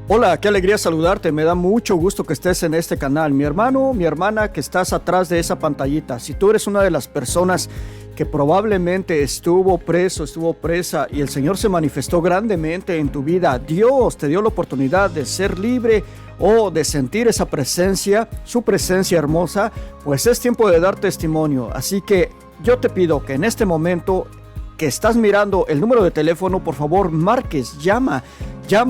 Hola, qué alegría saludarte, me da mucho gusto que estés en este canal. Mi hermano, mi hermana que estás atrás de esa pantallita, si tú eres una de las personas que probablemente estuvo preso, estuvo presa y el Señor se manifestó grandemente en tu vida, Dios te dio la oportunidad de ser libre o de sentir esa presencia, su presencia hermosa, pues es tiempo de dar testimonio. Así que yo te pido que en este momento que estás mirando el número de teléfono, por favor marques, llama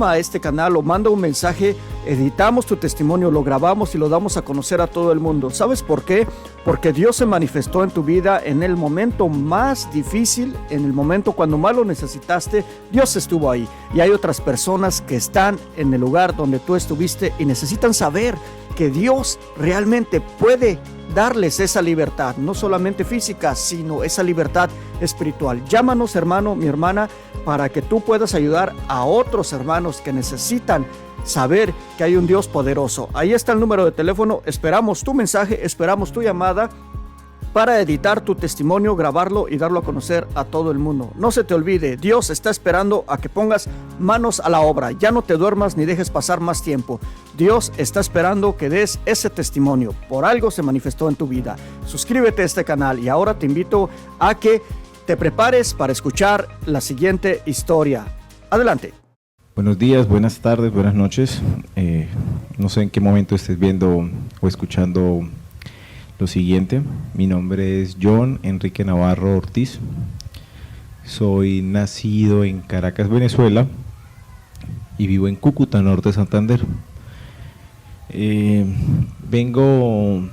a este canal o manda un mensaje, editamos tu testimonio, lo grabamos y lo damos a conocer a todo el mundo. ¿Sabes por qué? Porque Dios se manifestó en tu vida en el momento más difícil, en el momento cuando más lo necesitaste, Dios estuvo ahí. Y hay otras personas que están en el lugar donde tú estuviste y necesitan saber que Dios realmente puede darles esa libertad, no solamente física, sino esa libertad espiritual. Llámanos, hermano, mi hermana, para que tú puedas ayudar a otros hermanos que necesitan saber que hay un Dios poderoso. Ahí está el número de teléfono, esperamos tu mensaje, esperamos tu llamada para editar tu testimonio, grabarlo y darlo a conocer a todo el mundo. No se te olvide, Dios está esperando a que pongas manos a la obra. Ya no te duermas ni dejes pasar más tiempo. Dios está esperando que des ese testimonio. Por algo se manifestó en tu vida. Suscríbete a este canal y ahora te invito a que te prepares para escuchar la siguiente historia. Adelante. Buenos días, buenas tardes, buenas noches. No sé en qué momento estés viendo o escuchando lo siguiente. Mi nombre es John Enrique Navarro Ortiz. Soy nacido en Caracas, Venezuela, y vivo en Cúcuta, norte de Santander. Vengo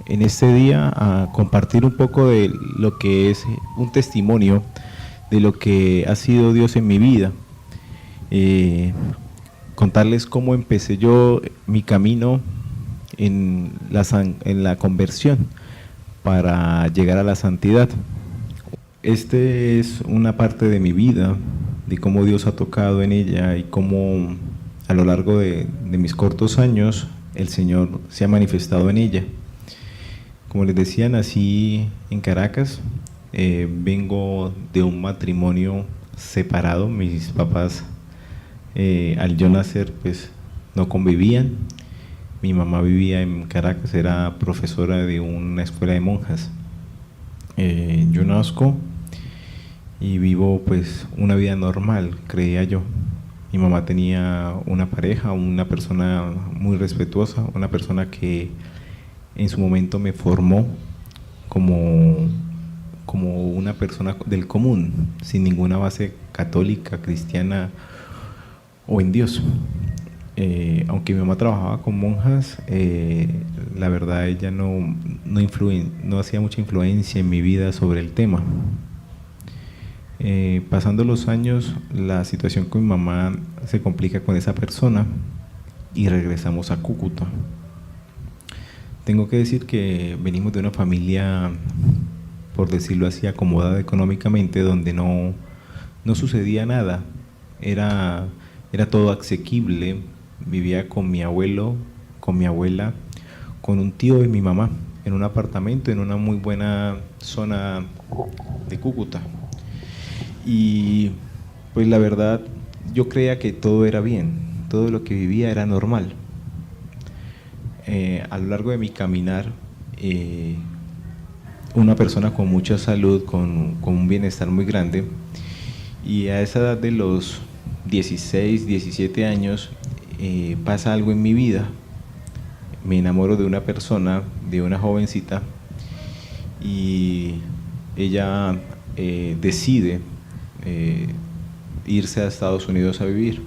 en este día a compartir un poco de lo que es un testimonio de lo que ha sido Dios en mi vida. Contarles cómo empecé yo mi camino en la conversión para llegar a la santidad. Este es una parte de mi vida, de cómo Dios ha tocado en ella y cómo a lo largo de mis cortos años el Señor se ha manifestado en ella. Como les decía, nací en Caracas, vengo de un matrimonio separado. Mis papás al yo nacer pues no convivían. Mi mamá vivía en Caracas, era profesora de una escuela de monjas. Yo nazco y vivo pues una vida normal, creía yo. Mi mamá tenía una pareja, una persona muy respetuosa, una persona que en su momento me formó como una persona del común, sin ninguna base católica, cristiana o en Dios. Aunque mi mamá trabajaba con monjas, la verdad ella no hacía mucha influencia en mi vida sobre el tema. Pasando los años, la situación con mi mamá se complica con esa persona y regresamos a Cúcuta. Tengo que decir que venimos de una familia, por decirlo así, acomodada económicamente, donde no sucedía nada, era todo asequible. Vivía con mi abuelo, con mi abuela, con un tío de mi mamá, en un apartamento en una muy buena zona de Cúcuta. Y pues la verdad, yo creía que todo era bien, todo lo que vivía era normal. A lo largo de mi caminar, una persona con mucha salud, con un bienestar muy grande, y a esa edad de los 16, 17 años, pasa algo en mi vida. Me enamoro de una persona, de una jovencita, y ella decide irse a Estados Unidos a vivir.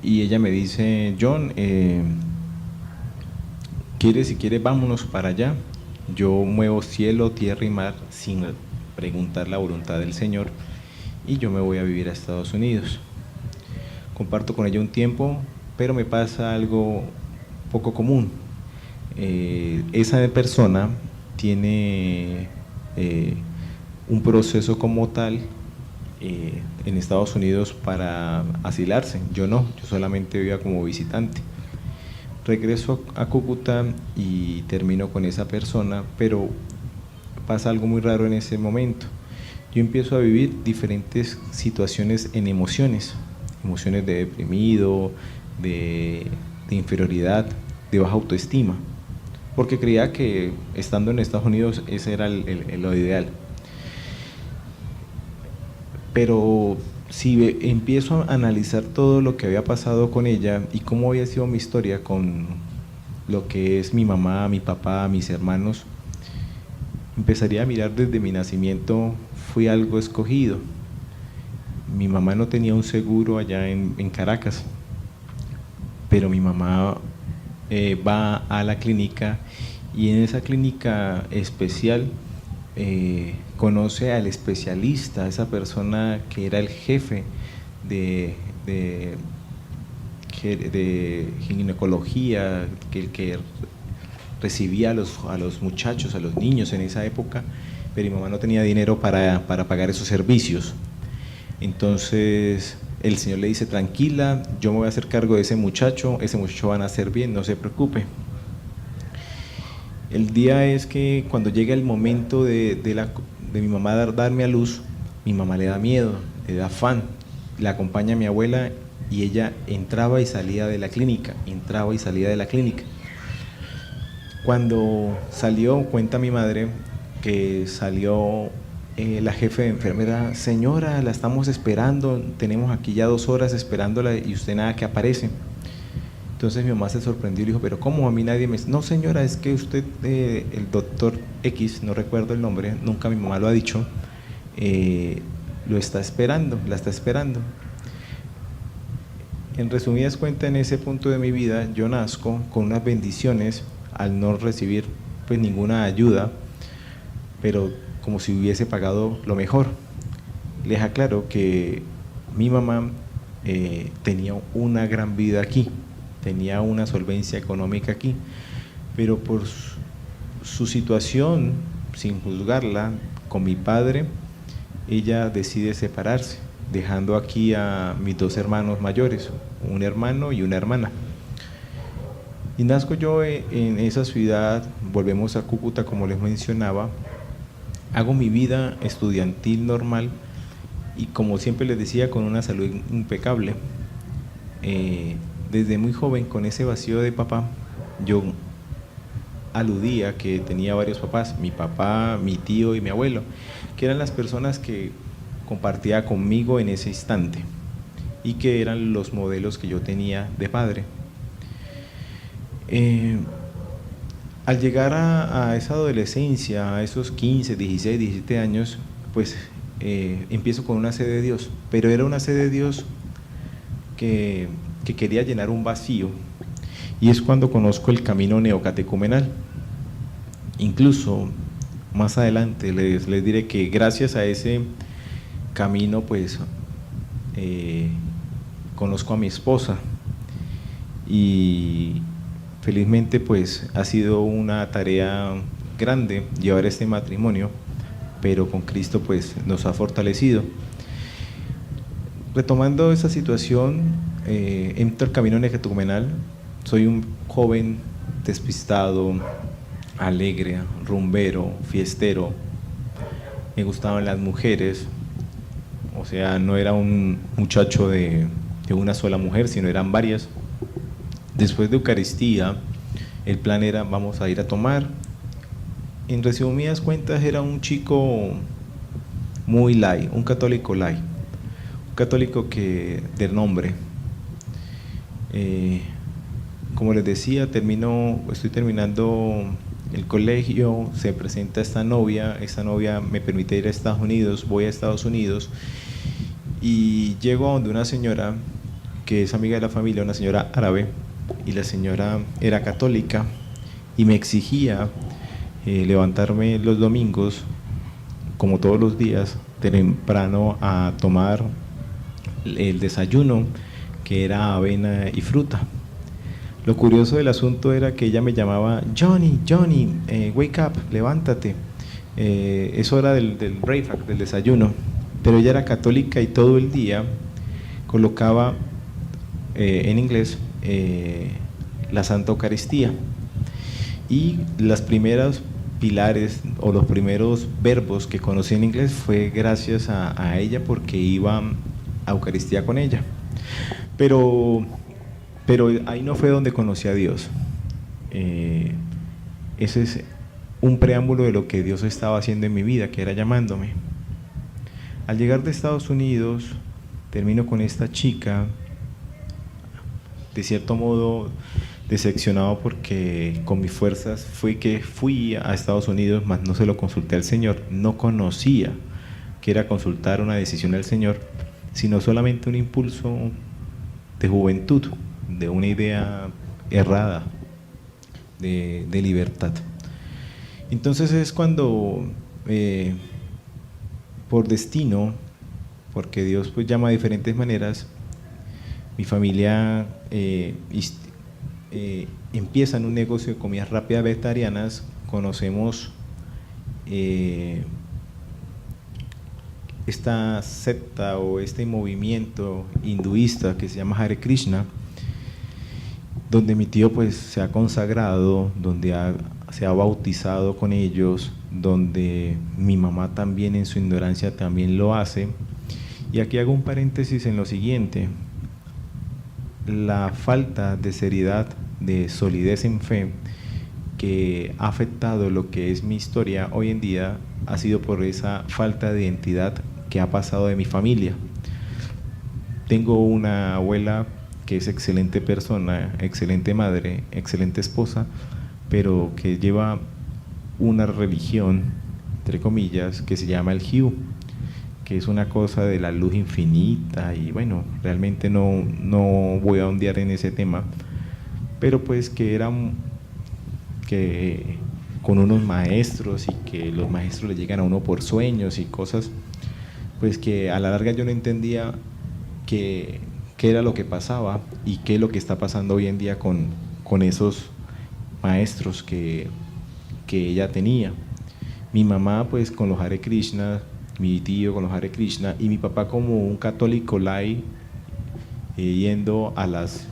Y ella me dice: John, si quieres vámonos para allá. Yo muevo cielo, tierra y mar sin preguntar la voluntad del Señor, y yo me voy a vivir a Estados Unidos. Comparto con ella un tiempo, pero me pasa algo poco común. Esa persona tiene un proceso como tal en Estados Unidos para asilarse. Yo no, yo solamente vivía como visitante. Regreso a Cúcuta y termino con esa persona, pero pasa algo muy raro en ese momento. Yo empiezo a vivir diferentes situaciones en emociones. emociones de deprimido, de inferioridad, de baja autoestima, porque creía que estando en Estados Unidos ese era lo ideal. Pero si empiezo a analizar todo lo que había pasado con ella y cómo había sido mi historia con lo que es mi mamá, mi papá, mis hermanos, empezaría a mirar desde mi nacimiento, fui algo escogido. Mi mamá no tenía un seguro allá en Caracas, pero mi mamá va a la clínica y en esa clínica especial conoce al especialista, esa persona que era el jefe de ginecología, que recibía a los muchachos, a los niños en esa época, pero mi mamá no tenía dinero para pagar esos servicios. Entonces el señor le dice: tranquila, yo me voy a hacer cargo de ese muchacho va a nacer bien, no se preocupe. El día es que cuando llega el momento de mi mamá darme a luz, mi mamá le da miedo, le da afán, la acompaña a mi abuela y ella entraba y salía de la clínica, Cuando salió, cuenta mi madre que salió la jefe de enfermera: señora, la estamos esperando, tenemos aquí ya 2 horas esperándola y usted nada que aparece. Entonces mi mamá se sorprendió y le dijo: pero ¿cómo? A mí nadie me... No señora, es que usted, el doctor X, no recuerdo el nombre, nunca mi mamá lo ha dicho, lo está esperando, la está esperando. En resumidas cuentas, en ese punto de mi vida yo nazco con unas bendiciones al no recibir pues ninguna ayuda, pero como si hubiese pagado lo mejor. Les aclaro que mi mamá tenía una gran vida aquí, tenía una solvencia económica aquí, pero por su situación, sin juzgarla, con mi padre, ella decide separarse, dejando aquí a mis 2 hermanos mayores, un hermano y una hermana. Y nazco yo en esa ciudad, volvemos a Cúcuta como les mencionaba, hago mi vida estudiantil normal y como siempre les decía, con una salud impecable. Desde muy joven, con ese vacío de papá, yo aludía que tenía varios papás, mi papá, mi tío y mi abuelo, que eran las personas que compartía conmigo en ese instante y que eran los modelos que yo tenía de padre. Al llegar a esa adolescencia, a esos 15, 16, 17 años, pues empiezo con una sed de Dios, pero era una sed de Dios que quería llenar un vacío, y es cuando conozco el camino neocatecumenal. Incluso más adelante les diré que gracias a ese camino pues conozco a mi esposa y felizmente pues ha sido una tarea grande llevar este matrimonio, pero con Cristo pues nos ha fortalecido. Retomando esa situación, entro al camino neocatecumenal. Soy un joven despistado, alegre, rumbero, fiestero. Me gustaban las mujeres, o sea, no era un muchacho de una sola mujer, sino eran varias. Después de Eucaristía, el plan era: vamos a ir a tomar. En resumidas cuentas, era un chico muy light, un católico light, un católico de nombre. Como les decía, estoy terminando el colegio, se presenta esta novia me permite ir a Estados Unidos, voy a Estados Unidos y llego a donde una señora que es amiga de la familia, una señora árabe, y la señora era católica y me exigía levantarme los domingos, como todos los días, temprano a tomar el desayuno, que era avena y fruta. Lo curioso del asunto era que ella me llamaba: Johnny, wake up, levántate, es hora del breakfast, del desayuno. Pero ella era católica y todo el día colocaba en inglés la Santa Eucaristía, y las primeras pilares o los primeros verbos que conocí en inglés fue gracias a ella, porque iba a Eucaristía con ella. Pero, pero ahí no fue donde conocí a Dios. Ese es un preámbulo de lo que Dios estaba haciendo en mi vida, que era llamándome. Al llegar de Estados Unidos, termino con esta chica, de cierto modo decepcionado porque con mis fuerzas fui a Estados Unidos, mas no se lo consulté al Señor, no conocía que era consultar una decisión al Señor, sino solamente un impulso de juventud, de una idea errada de libertad. Entonces es cuando por destino, porque Dios pues llama de diferentes maneras, mi familia empieza en un negocio de comidas rápidas vegetarianas. Conocemos esta secta o este movimiento hinduista que se llama Hare Krishna, donde mi tío pues se ha consagrado, donde se ha bautizado con ellos, donde mi mamá también en su ignorancia también lo hace. Y aquí hago un paréntesis en lo siguiente: la falta de seriedad, de solidez en fe que ha afectado lo que es mi historia hoy en día ha sido por esa falta de identidad que ha pasado de mi familia. Tengo una abuela que es excelente persona, excelente madre, excelente esposa, pero que lleva una religión, entre comillas, que se llama el Hyu, que es una cosa de la luz infinita, y bueno, realmente no voy a ondear en ese tema, pero pues que con unos maestros, y que los maestros le llegan a uno por sueños y cosas, pues que a la larga yo no entendía qué era lo que pasaba y qué es lo que está pasando hoy en día con esos maestros que ella tenía. Mi mamá pues con los Hare Krishna, mi tío con los Hare Krishna, y mi papá como un católico lai, yendo a las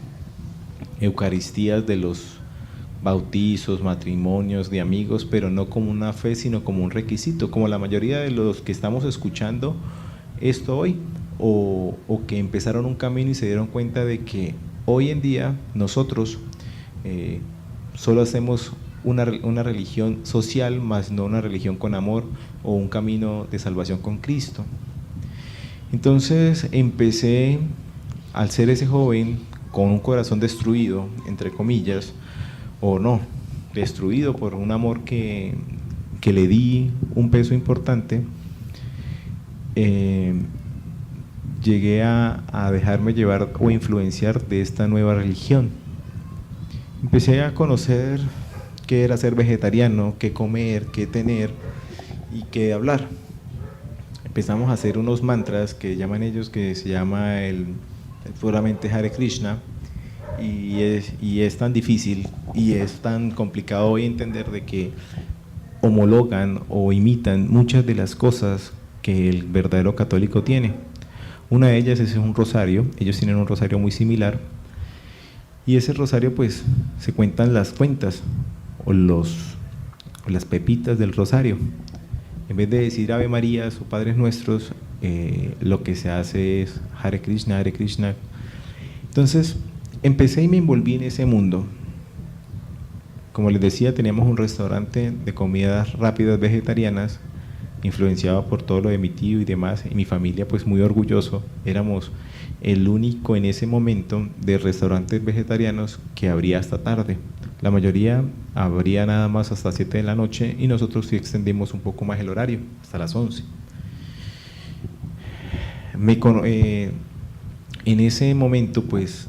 eucaristías de los bautizos, matrimonios de amigos, pero no como una fe, sino como un requisito, como la mayoría de los que estamos escuchando esto hoy, o que empezaron un camino y se dieron cuenta de que hoy en día nosotros solo hacemos una religión social, más no una religión con amor o un camino de salvación con Cristo. Entonces empecé, al ser ese joven con un corazón destruido, entre comillas, o no, destruido por un amor que le di un peso importante, llegué a dejarme llevar o influenciar de esta nueva religión. Empecé a conocer qué era ser vegetariano, qué comer, qué tener y qué hablar. Empezamos a hacer unos mantras que llaman ellos, que se llama puramente Hare Krishna, y es tan difícil y es tan complicado hoy entender de que homologan o imitan muchas de las cosas que el verdadero católico tiene. Una de ellas es un rosario. Ellos tienen un rosario muy similar, y ese rosario pues se cuentan las cuentas o las pepitas del rosario. En vez de decir Ave Marías o Padres Nuestros, lo que se hace es Hare Krishna, Hare Krishna. Entonces empecé y me envolví en ese mundo. Como les decía, teníamos un restaurante de comidas rápidas vegetarianas, influenciado por todo lo de mi tío y demás, y mi familia pues muy orgulloso. Éramos el único en ese momento de restaurantes vegetarianos que abría hasta tarde. La mayoría abría nada más hasta 7 de la noche, y nosotros sí extendimos un poco más el horario, hasta las 11. En ese momento pues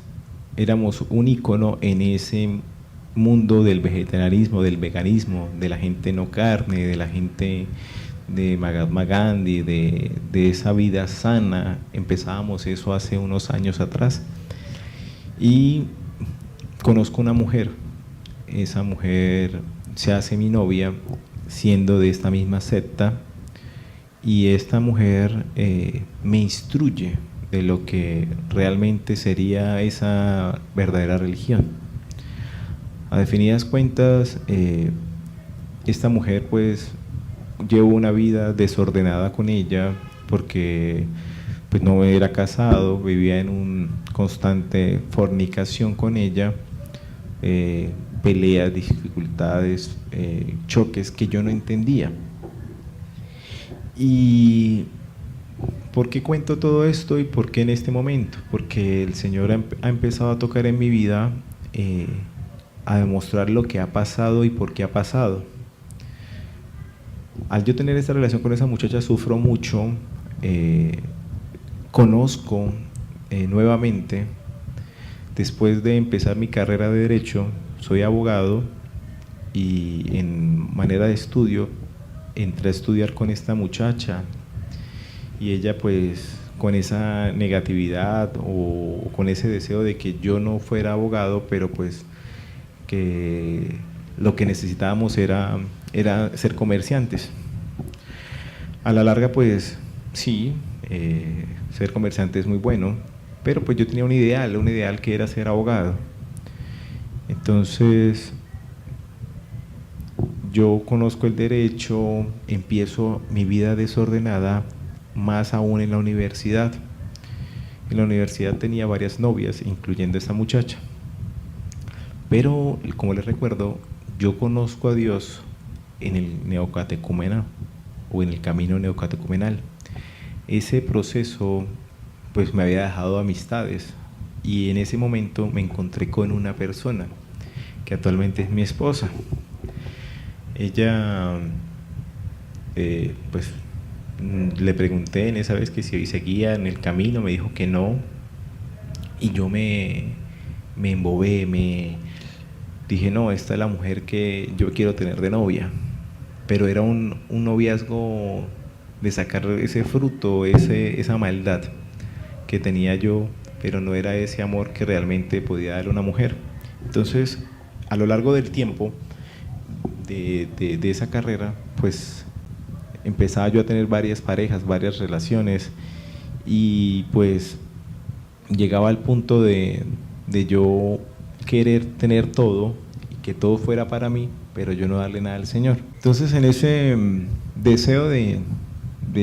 éramos un ícono en ese mundo del vegetarianismo, del veganismo, de la gente no carne, de la gente de Mahatma Gandhi, de esa vida sana. Empezábamos eso hace unos años atrás, y conozco una mujer. Esa mujer se hace mi novia siendo de esta misma secta, y esta mujer me instruye de lo que realmente sería esa verdadera religión. A definidas cuentas, esta mujer pues llevo una vida desordenada con ella, porque pues no era casado, vivía en un constante fornicación con ella, peleas, dificultades, choques que yo no entendía. ¿Y por qué cuento todo esto y por qué en este momento? Porque el Señor ha empezado a tocar en mi vida, a demostrar lo que ha pasado y por qué ha pasado. Al yo tener esta relación con esa muchacha sufro mucho, conozco nuevamente, después de empezar mi carrera de Derecho, soy abogado y en manera de estudio entré a estudiar con esta muchacha y ella pues con esa negatividad o con ese deseo de que yo no fuera abogado, pero pues que lo que necesitábamos era ser comerciantes. A la larga pues sí, ser comerciante es muy bueno, pero pues yo tenía un ideal que era ser abogado. Entonces yo conozco el derecho, empiezo mi vida desordenada, más aún en la universidad. En la universidad tenía varias novias, incluyendo esta muchacha. Pero, como les recuerdo, yo conozco a Dios en el neocatecumenal o en el camino neocatecumenal. Ese proceso pues me había dejado amistades y en ese momento me encontré con una persona que actualmente es mi esposa. Ella, pues le pregunté en esa vez que si seguía en el camino, me dijo que no, y yo me embobé, dije no, esta es la mujer que yo quiero tener de novia, pero era un noviazgo de sacar ese fruto, esa maldad que tenía yo, pero no era ese amor que realmente podía darle una mujer. Entonces, a lo largo del tiempo de esa carrera, pues empezaba yo a tener varias parejas, varias relaciones, y pues llegaba al punto de yo querer tener todo y que todo fuera para mí, pero yo no darle nada al Señor. Entonces, en ese deseo de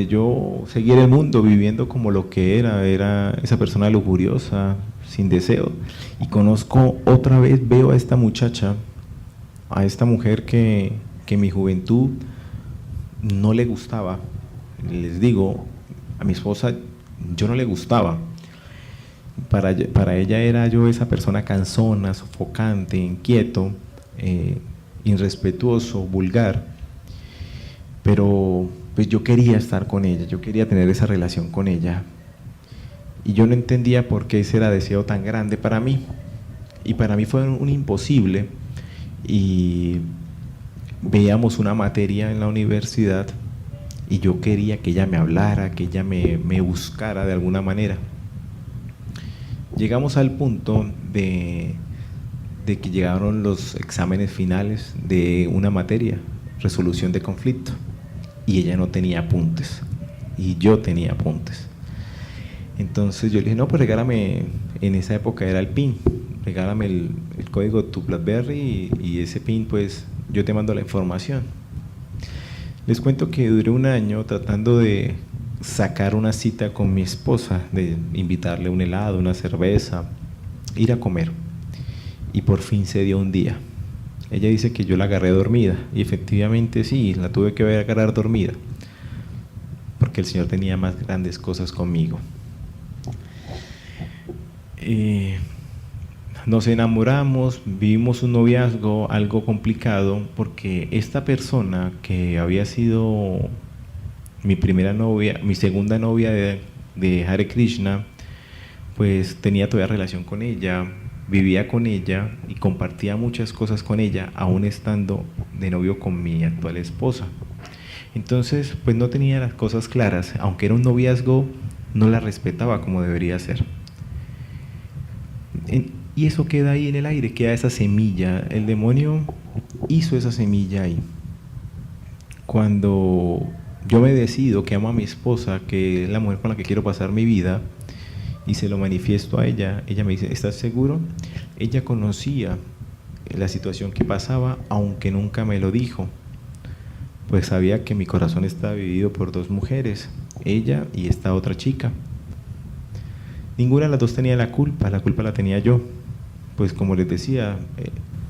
yo seguir el mundo viviendo como lo que era esa persona lujuriosa, sin deseo, y conozco otra vez, veo a esta muchacha, a esta mujer que en mi juventud no le gustaba. Les digo, a mi esposa yo no le gustaba. Para ella era yo esa persona cansona, sofocante, inquieto, irrespetuoso, vulgar, pero pues yo quería estar con ella, yo quería tener esa relación con ella, y yo no entendía por qué ese era deseo tan grande para mí, y para mí fue un imposible. Y veíamos una materia en la universidad y yo quería que ella me hablara, que ella me buscara de alguna manera. Llegamos al punto de que llegaron los exámenes finales de una materia, resolución de conflicto, y ella no tenía apuntes y yo tenía apuntes. Entonces yo le dije, no, pues regálame, en esa época era el PIN, regálame el código de tu BlackBerry y ese PIN, pues yo te mando la información. Les cuento que duré un año tratando de sacar una cita con mi esposa, de invitarle un helado, una cerveza, ir a comer, y por fin se dio un día. Ella dice que yo la agarré dormida, y efectivamente sí, la tuve que agarrar dormida, porque el Señor tenía más grandes cosas conmigo. Nos enamoramos, vivimos un noviazgo algo complicado, porque esta persona que había sido mi primera novia, mi segunda novia de Hare Krishna, pues tenía todavía relación con ella, vivía con ella y compartía muchas cosas con ella, aún estando de novio con mi actual esposa. Entonces, pues no tenía las cosas claras, aunque era un noviazgo, no la respetaba como debería ser. Y eso queda ahí en el aire, queda esa semilla. El demonio hizo esa semilla ahí. Cuando yo me decido que amo a mi esposa, que es la mujer con la que quiero pasar mi vida, y se lo manifiesto a ella, ella me dice, ¿estás seguro? Ella conocía la situación que pasaba, aunque nunca me lo dijo, pues sabía que mi corazón estaba dividido por dos mujeres, ella y esta otra chica, Ninguna de las dos tenía la culpa la tenía yo. Pues como les decía,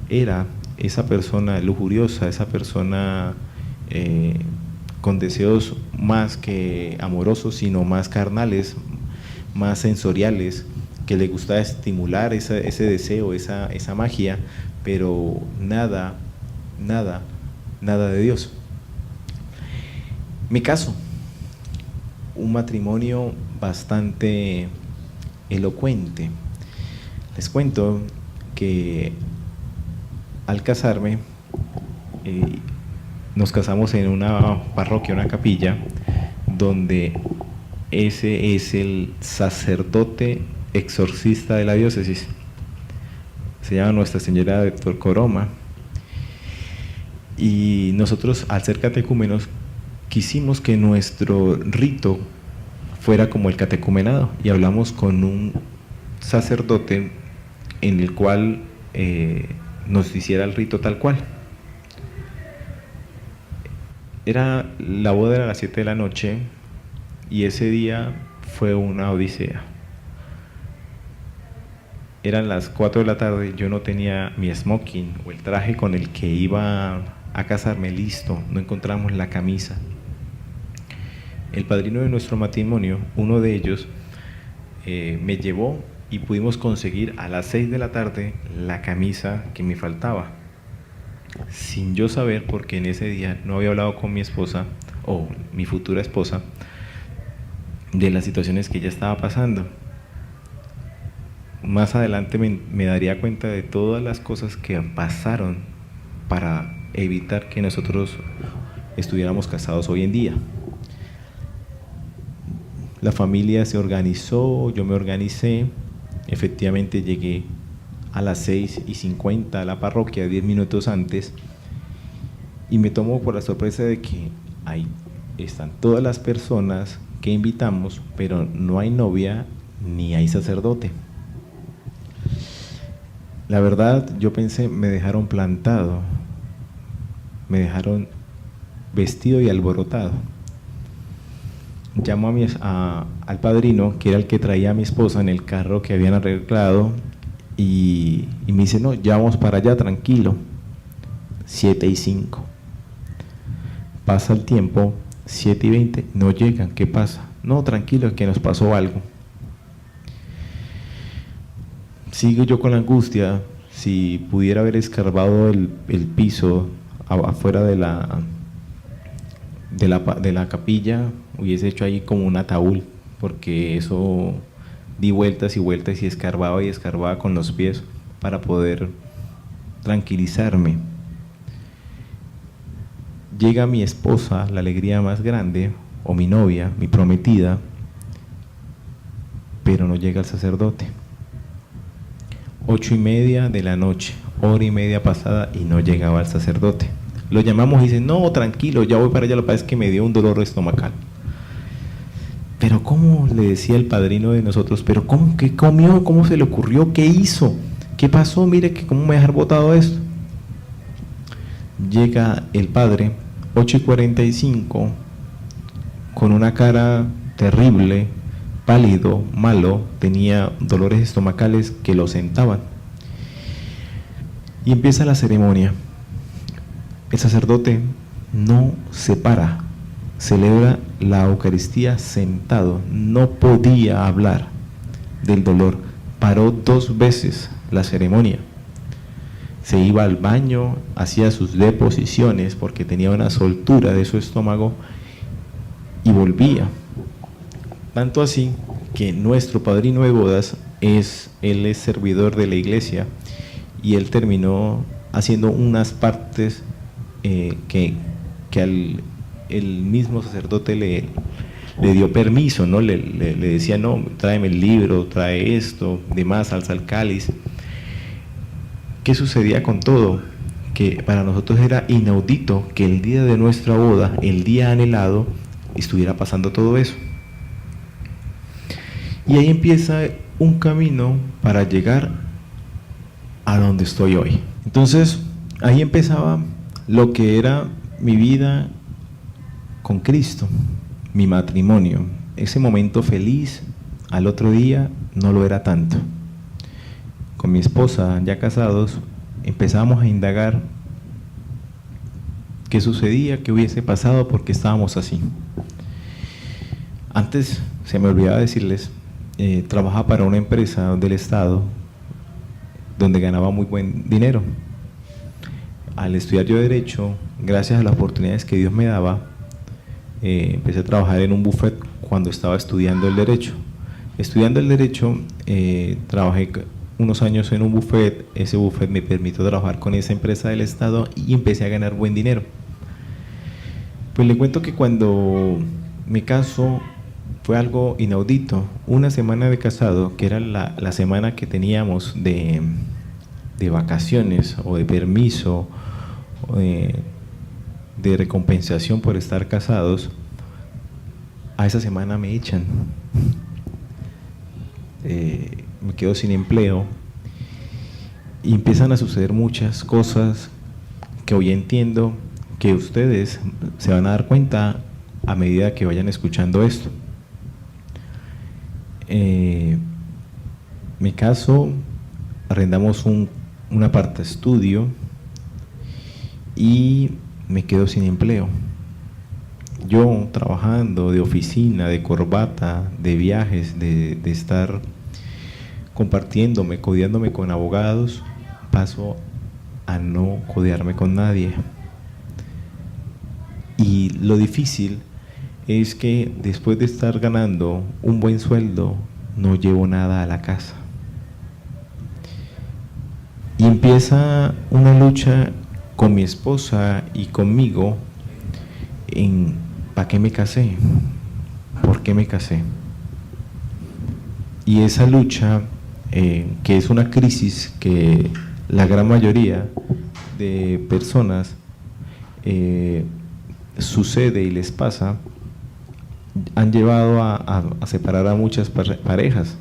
era esa persona lujuriosa, esa persona con deseos más que amorosos, sino más carnales, más sensoriales, que le gustaba estimular ese deseo, esa magia, pero nada de Dios. Mi caso, un matrimonio bastante elocuente. Les cuento que al casarme, nos casamos en una parroquia, una capilla, donde ese es el sacerdote exorcista de la diócesis. Se llama Nuestra Señora de Coroma. Y nosotros, al ser catecúmenos, quisimos que nuestro rito fuera como el catecumenado, y hablamos con un sacerdote en el cual nos hiciera el rito tal cual. La boda era a las 7 de la noche y ese día fue una odisea. Eran las 4 de la tarde, yo no tenía mi smoking o el traje con el que iba a casarme listo, no encontramos la camisa. El padrino de nuestro matrimonio, uno de ellos, me llevó y pudimos conseguir a las 6 de la tarde la camisa que me faltaba, sin yo saber, porque en ese día no había hablado con mi esposa o mi futura esposa de las situaciones que ella estaba pasando. Más adelante me daría cuenta de todas las cosas que pasaron para evitar que nosotros estuviéramos casados hoy en día. La familia se organizó, yo me organicé, efectivamente llegué a las 6:50 a la parroquia, 10 minutos antes, y me tomó por la sorpresa de que ahí están todas las personas que invitamos, pero no hay novia ni hay sacerdote. La verdad, yo pensé, me dejaron plantado, me dejaron vestido y alborotado. Llamo al padrino, que era el que traía a mi esposa en el carro que habían arreglado, y me dice, no, ya vamos para allá, tranquilo. 7:05. Pasa el tiempo, 7:20, no llegan, ¿qué pasa? No, tranquilo, que nos pasó algo. Sigo yo con la angustia, si pudiera haber escarbado el piso afuera de la capilla, hubiese hecho ahí como un ataúd, porque eso di vueltas y vueltas y escarbaba con los pies para poder tranquilizarme. Llega mi esposa, la alegría más grande, o mi novia, mi prometida, pero no llega el sacerdote. 8:30 de la noche, 1:30 pasada, y no llegaba el sacerdote. Lo llamamos y dice, no, tranquilo, ya voy para allá, lo que pasa es que me dio un dolor estomacal. Pero ¿cómo? Le decía el padrino de nosotros, pero ¿cómo? ¿Qué comió? ¿Cómo se le ocurrió? ¿Qué hizo? ¿Qué pasó? Mire, que ¿cómo me dejar botado esto? Llega el padre, 8:45, con una cara terrible, pálido, malo, tenía dolores estomacales que lo sentaban. Y empieza la ceremonia. El sacerdote no se para, celebra la Eucaristía sentado, no podía hablar del dolor, paró 2 veces la ceremonia, se iba al baño, hacía sus deposiciones porque tenía una soltura de su estómago y volvía. Tanto así que nuestro padrino de bodas él es servidor de la iglesia, y él terminó haciendo unas partes que el mismo sacerdote le dio permiso, ¿no? Le decía, no, tráeme el libro, trae esto, demás, alza el cáliz. ¿Qué sucedía con todo? Que para nosotros era inaudito que el día de nuestra boda, el día anhelado, estuviera pasando todo eso. Y ahí empieza un camino para llegar a donde estoy hoy. Entonces, ahí empezaba lo que era mi vida con Cristo, mi matrimonio, ese momento feliz, al otro día no lo era tanto. Con mi esposa, ya casados, empezamos a indagar qué sucedía, qué hubiese pasado, por qué estábamos así. Antes, se me olvidaba decirles, trabajaba para una empresa del Estado donde ganaba muy buen dinero. Al estudiar yo Derecho, gracias a las oportunidades que Dios me daba, empecé a trabajar en un buffet cuando estaba estudiando el Derecho. Estudiando el Derecho, trabajé unos años en un buffet. Ese buffet me permitió trabajar con esa empresa del Estado y empecé a ganar buen dinero. Pues le cuento que cuando me caso fue algo inaudito. Una semana de casado, que era la semana que teníamos de vacaciones o de permiso, de recompensación por estar casados, a esa semana me echan. Me quedo sin empleo y empiezan a suceder muchas cosas que hoy entiendo que ustedes se van a dar cuenta a medida que vayan escuchando esto. Me caso, arrendamos un aparta estudio y me quedo sin empleo. Yo trabajando de oficina, de corbata, de viajes, de estar compartiéndome, codeándome con abogados, paso a no codearme con nadie. Y lo difícil es que después de estar ganando un buen sueldo, no llevo nada a la casa. Y empieza una lucha con mi esposa y conmigo en ¿para qué me casé? ¿Por qué me casé? Y esa lucha, que es una crisis que la gran mayoría de personas sucede y les pasa, han llevado a separar a muchas parejas.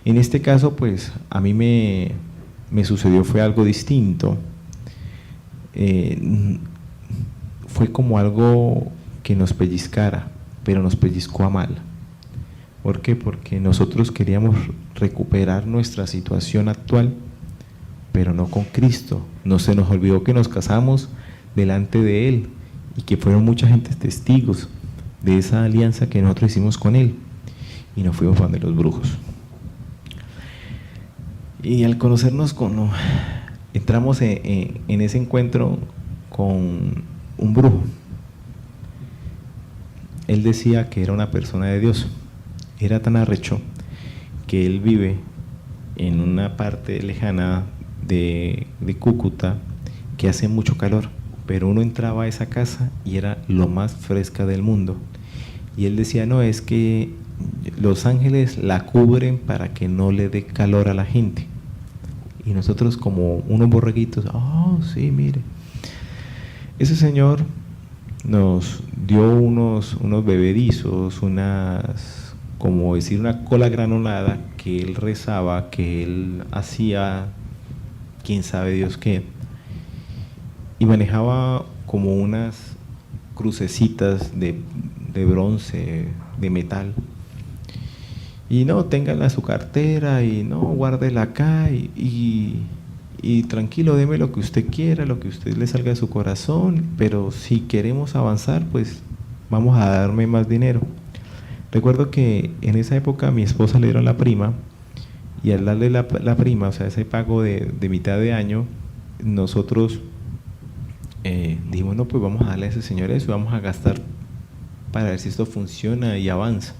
En este caso, pues, a mí me sucedió, fue algo distinto. Fue como algo que nos pellizcara, pero nos pellizcó a mal. ¿Por qué? Porque nosotros queríamos recuperar nuestra situación actual, pero no con Cristo. No se nos olvidó que nos casamos delante de Él y que fueron mucha gente testigos de esa alianza que nosotros hicimos con Él, y nos fuimos de los brujos. Y al conocernos, entramos en ese encuentro con un brujo. Él decía que era una persona de Dios. Era tan arrecho que él vive en una parte lejana de Cúcuta que hace mucho calor, pero uno entraba a esa casa y era lo más fresca del mundo. Y él decía, no, es que los ángeles la cubren para que no le dé calor a la gente. Y nosotros, como unos borreguitos, oh, sí, mire. Ese señor nos dio unos bebedizos, como decir, una cola granulada que él rezaba, que él hacía, quién sabe Dios qué, y manejaba como unas crucecitas de bronce, de metal. Y no, téngala su cartera y no, guárdela acá y tranquilo, deme lo que usted quiera, lo que usted le salga de su corazón, pero si queremos avanzar, pues vamos a darme más dinero. Recuerdo que en esa época a mi esposa le dieron la prima, y al darle la prima, o sea, ese pago de mitad de año, nosotros dijimos, no, pues vamos a darle a ese señor eso, vamos a gastar para ver si esto funciona y avanza.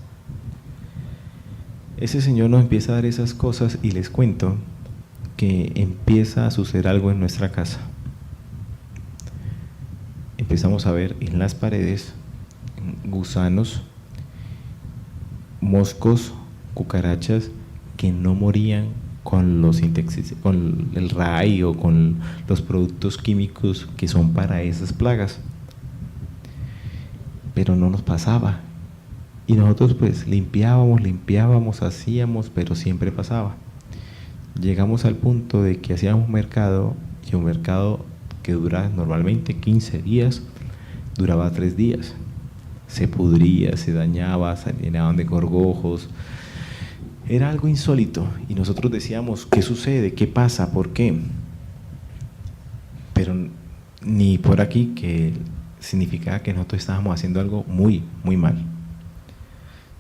Ese señor nos empieza a dar esas cosas y les cuento que empieza a suceder algo en nuestra casa. Empezamos a ver en las paredes gusanos, moscos, cucarachas que no morían con con el RAI o con los productos químicos que son para esas plagas, pero no nos pasaba. Y nosotros pues limpiábamos, hacíamos, pero siempre pasaba. Llegamos al punto de que hacíamos un mercado, y un mercado que dura normalmente 15 días, duraba 3 días. Se pudría, se dañaba, se llenaban de gorgojos, Era algo insólito y nosotros decíamos, ¿qué sucede? ¿Qué pasa? ¿Por qué? Pero ni por aquí, que significaba que nosotros estábamos haciendo algo muy, muy mal.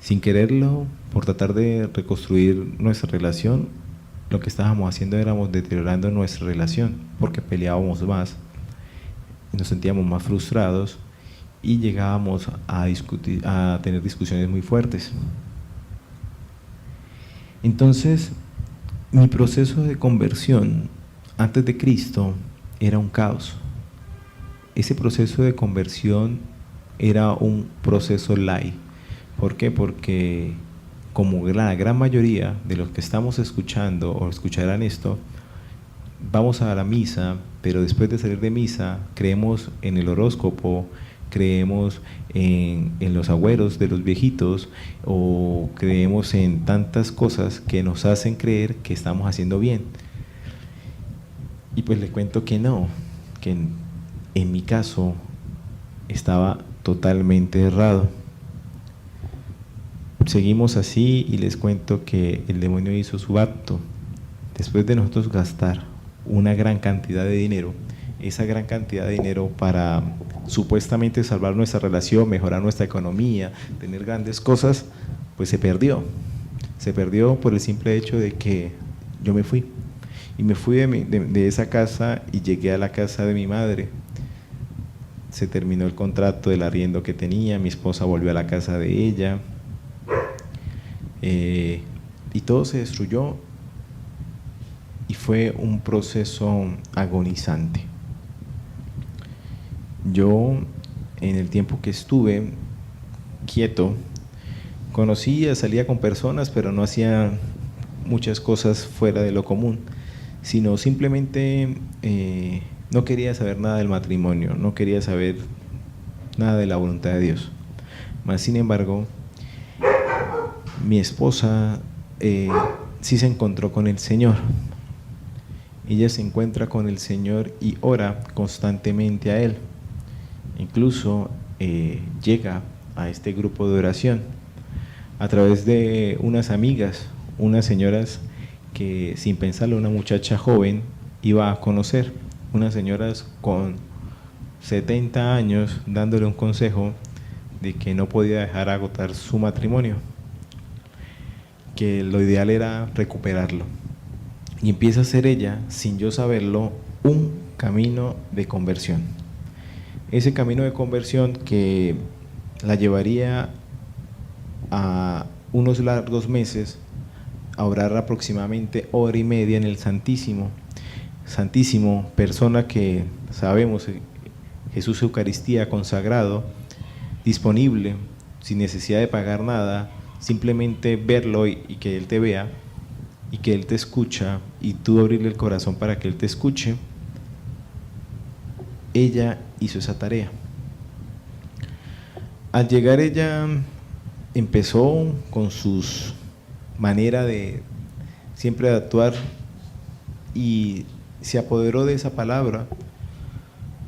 Sin quererlo, por tratar de reconstruir nuestra relación, lo que estábamos haciendo éramos deteriorando nuestra relación, porque peleábamos más, nos sentíamos más frustrados y llegábamos a tener discusiones muy fuertes. Entonces, mi proceso de conversión antes de Cristo era un caos. Ese proceso de conversión era un proceso light. ¿Por qué? Porque como la gran mayoría de los que estamos escuchando o escucharán esto, vamos a la misa, pero después de salir de misa creemos en el horóscopo, creemos en los agüeros de los viejitos o creemos en tantas cosas que nos hacen creer que estamos haciendo bien. Y pues les cuento que no, que en mi caso estaba totalmente errado. Seguimos así y les cuento que el demonio hizo su acto. Después de nosotros gastar una gran cantidad de dinero, esa gran cantidad de dinero para supuestamente salvar nuestra relación, mejorar nuestra economía, tener grandes cosas, pues se perdió. Se perdió por el simple hecho de que yo me fui. Y me fui de esa casa y llegué a la casa de mi madre. Se terminó el contrato del arriendo que tenía, mi esposa volvió a la casa de ella. Y todo se destruyó y fue un proceso agonizante. Yo, en el tiempo que estuve quieto, conocía, salía con personas, pero no hacía muchas cosas fuera de lo común, sino simplemente no quería saber nada del matrimonio, no quería saber nada de la voluntad de Dios. Mas, sin embargo, mi esposa sí se encontró con el Señor. Ella se encuentra con el Señor y ora constantemente a Él. Incluso llega a este grupo de oración a través de unas amigas, unas señoras que sin pensarlo, una muchacha joven iba a conocer, unas señoras con 70 años dándole un consejo de que no podía dejar agotar su matrimonio, que lo ideal era recuperarlo. Y empieza a ser ella, sin yo saberlo, un camino de conversión. Ese camino de conversión que la llevaría a unos largos meses a orar aproximadamente hora y media en el Santísimo. Santísimo, persona que sabemos, Jesús Eucaristía consagrado, disponible, sin necesidad de pagar nada, simplemente verlo y que Él te vea y que Él te escucha y tú abrirle el corazón para que Él te escuche. Ella hizo esa tarea. Al llegar ella empezó con sus manera de siempre de actuar y se apoderó de esa palabra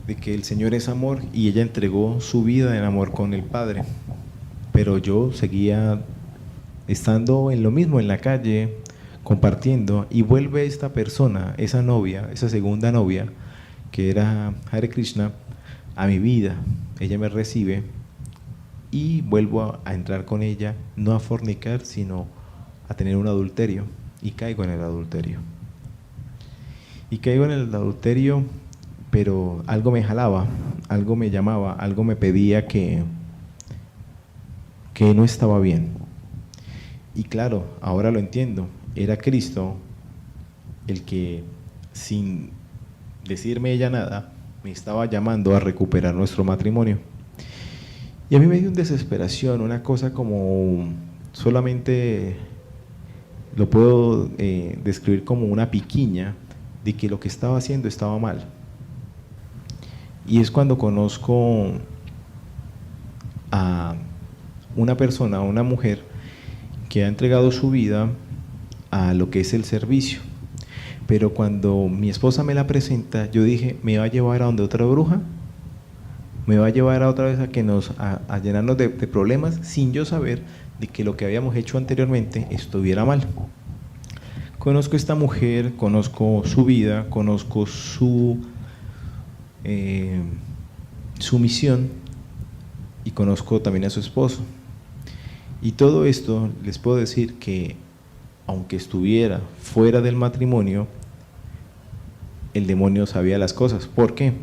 de que el Señor es amor y ella entregó su vida en amor con el Padre. Pero yo seguía estando en lo mismo, en la calle, compartiendo, y vuelve esta persona, esa novia, esa segunda novia, que era Hare Krishna, a mi vida. Ella me recibe y vuelvo a entrar con ella, no a fornicar, sino a tener un adulterio, y caigo en el adulterio. Y caigo en el adulterio, pero algo me jalaba, algo me llamaba, algo me pedía que no estaba bien. Y claro, ahora lo entiendo, era Cristo el que, sin decirme ella nada, me estaba llamando a recuperar nuestro matrimonio. Y a mí me dio una desesperación, una cosa como solamente lo puedo describir como una piquiña de que lo que estaba haciendo estaba mal. Y es cuando conozco a una persona, a una mujer que ha entregado su vida a lo que es el servicio. Pero cuando mi esposa me la presenta, yo dije, ¿me va a llevar a donde otra bruja? me va a llevar a otra vez a que a llenarnos de problemas sin yo saber de que lo que habíamos hecho anteriormente estuviera mal. Conozco a esta mujer, conozco su vida, conozco su misión y conozco también a su esposo. Y todo esto les puedo decir que aunque estuviera fuera del matrimonio, el demonio sabía las cosas. ¿Por qué?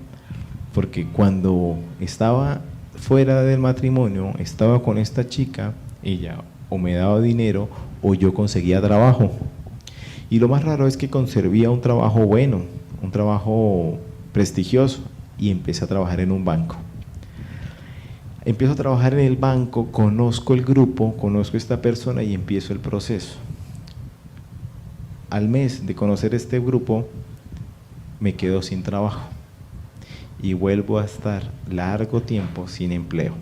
Porque cuando estaba fuera del matrimonio, estaba con esta chica, ella o me daba dinero o yo conseguía trabajo. Y lo más raro es que conservía un trabajo bueno, un trabajo prestigioso, y empecé a trabajar en un banco. Empiezo a trabajar en el banco, conozco el grupo, conozco a esta persona y empiezo el proceso. Al mes de conocer este grupo, me quedo sin trabajo y vuelvo a estar largo tiempo sin empleo.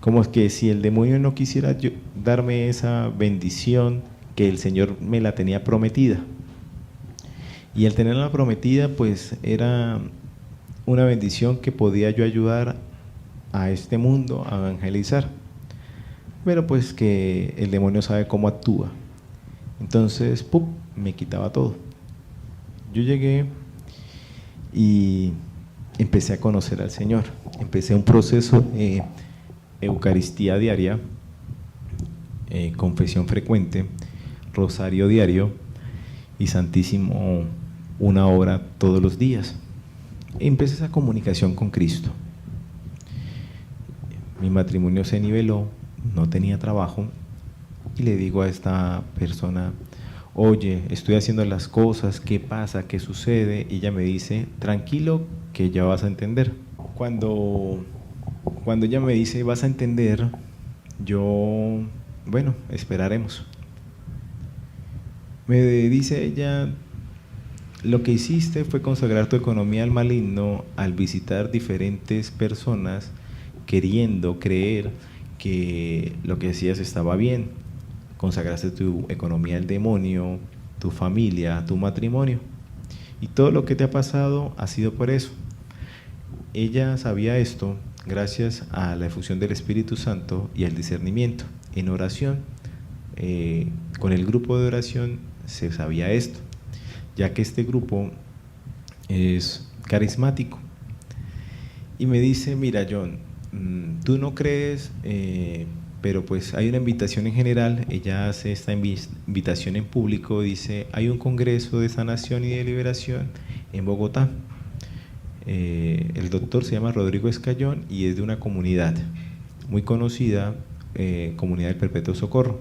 Como que si el demonio no quisiera darme esa bendición que el Señor me la tenía prometida. Y al tenerla prometida, pues era una bendición que podía yo ayudar a este mundo a evangelizar. Pero pues que el demonio sabe cómo actúa. Entonces, ¡pum!, me quitaba todo. Yo llegué y empecé a conocer al Señor. Empecé un proceso de Eucaristía diaria, confesión frecuente, rosario diario y Santísimo una hora todos los días. Empecé esa comunicación con Cristo. Mi matrimonio se niveló, no tenía trabajo y le digo a esta persona: oye, estoy haciendo las cosas, ¿qué pasa? ¿Qué sucede? Y ella me dice: tranquilo, que ya vas a entender. Cuando ella me dice vas a entender, yo, bueno, esperaremos. Me dice ella: lo que hiciste fue consagrar tu economía al maligno al visitar diferentes personas queriendo creer que lo que hacías estaba bien. Consagraste tu economía al demonio, tu familia, tu matrimonio. Y todo lo que te ha pasado ha sido por eso. Ella sabía esto gracias a la efusión del Espíritu Santo y al discernimiento. En oración, con el grupo de oración se sabía esto, ya que este grupo es carismático. Y me dice: mira, John, tú no crees, pero pues hay una invitación en general. Ella hace esta invitación en público, dice: hay un congreso de sanación y de liberación en Bogotá. El doctor se llama Rodrigo Escayón y es de una comunidad muy conocida, Comunidad del Perpetuo Socorro.